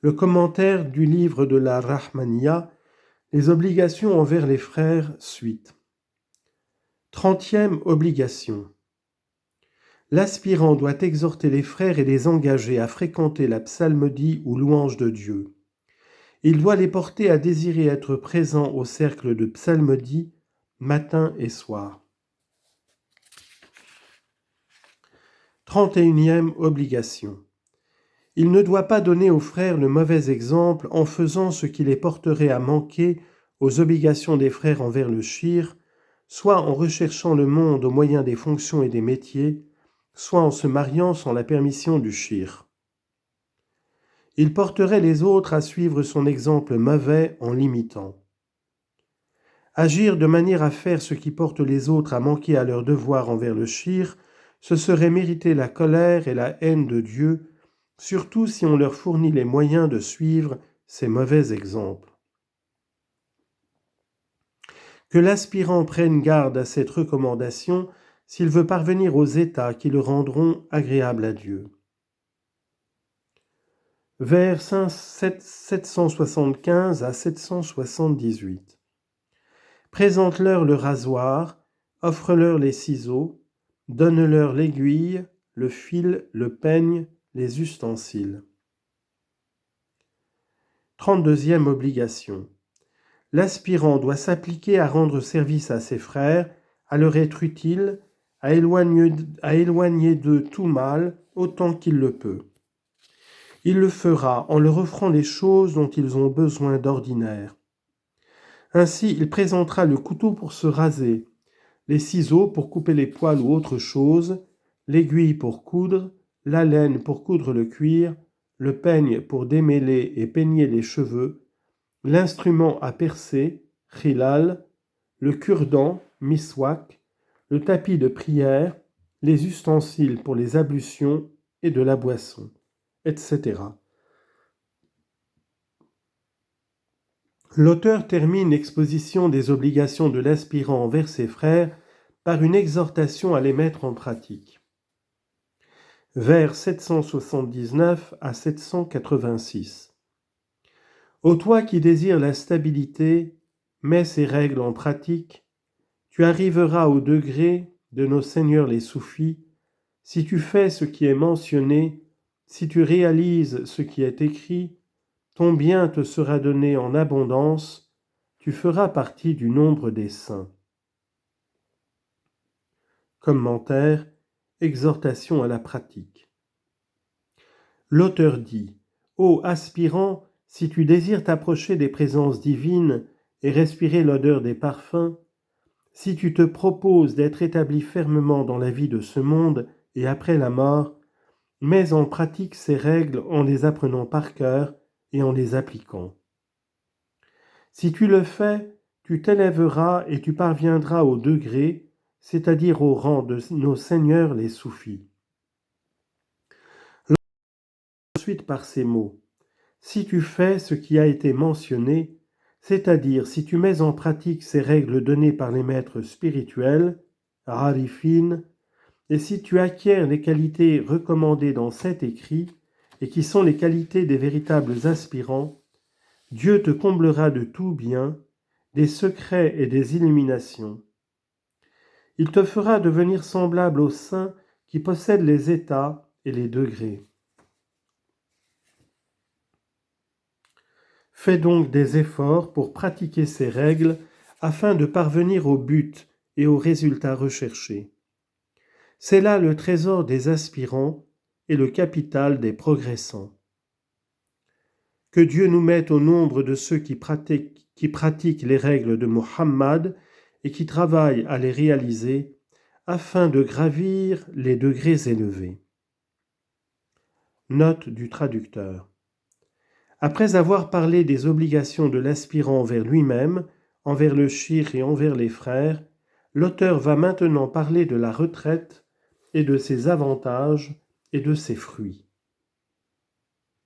Le commentaire du livre de la Rahmaniya, les obligations envers les frères, suite. 30e obligation. L'aspirant doit exhorter les frères et les engager à fréquenter la psalmodie ou louange de Dieu. Il doit les porter à désirer être présents au cercle de psalmodie matin et soir. 31e obligation. Il ne doit pas donner aux frères le mauvais exemple en faisant ce qui les porterait à manquer aux obligations des frères envers le shir, soit en recherchant le monde au moyen des fonctions et des métiers, soit en se mariant sans la permission du shir. Il porterait les autres à suivre son exemple mauvais en l'imitant. Agir de manière à faire ce qui porte les autres à manquer à leur devoir envers le shir, ce serait mériter la colère et la haine de Dieu, surtout si on leur fournit les moyens de suivre ces mauvais exemples. Que l'aspirant prenne garde à cette recommandation s'il veut parvenir aux états qui le rendront agréable à Dieu. Vers 775 à 778. Présente-leur le rasoir, offre-leur les ciseaux, donne-leur l'aiguille, le fil, le peigne, les ustensiles. 32e obligation. L'aspirant doit s'appliquer à rendre service à ses frères, à leur être utile, à éloigner d'eux tout mal autant qu'il le peut. Il le fera en leur offrant les choses dont ils ont besoin d'ordinaire. Ainsi, il présentera le couteau pour se raser, les ciseaux pour couper les poils ou autre chose, l'aiguille pour coudre, la laine pour coudre le cuir, le peigne pour démêler et peigner les cheveux, l'instrument à percer, khilal, le cure-dent, miswak, le tapis de prière, les ustensiles pour les ablutions et de la boisson, etc. L'auteur termine l'exposition des obligations de l'aspirant envers ses frères par une exhortation à les mettre en pratique. Vers 779 à 786. Ô toi qui désires la stabilité, mets ces règles en pratique, tu arriveras au degré de nos seigneurs les soufis, si tu fais ce qui est mentionné, si tu réalises ce qui est écrit, ton bien te sera donné en abondance, tu feras partie du nombre des saints. Commentaire, exhortation à la pratique. L'auteur dit, ô aspirant, si tu désires t'approcher des présences divines et respirer l'odeur des parfums, si tu te proposes d'être établi fermement dans la vie de ce monde et après la mort, mets en pratique ces règles en les apprenant par cœur et en les appliquant. Si tu le fais, tu t'élèveras et tu parviendras au degré, c'est-à-dire au rang de nos seigneurs les soufis. Ensuite par ces mots, si tu fais ce qui a été mentionné, c'est-à-dire si tu mets en pratique ces règles données par les maîtres spirituels, arifin, et si tu acquiers les qualités recommandées dans cet écrit, et qui sont les qualités des véritables aspirants, Dieu te comblera de tout bien, des secrets et des illuminations. Il te fera devenir semblable aux saints qui possèdent les états et les degrés. Fais donc des efforts pour pratiquer ces règles afin de parvenir au but et aux résultats recherchés. C'est là le trésor des aspirants et le capital des progressants. Que Dieu nous mette au nombre de ceux qui pratiquent les règles de Muhammad et qui travaillent à les réaliser afin de gravir les degrés élevés. Note du traducteur. Après avoir parlé des obligations de l'aspirant envers lui-même, envers le shir et envers les frères, l'auteur va maintenant parler de la retraite et de ses avantages et de ses fruits.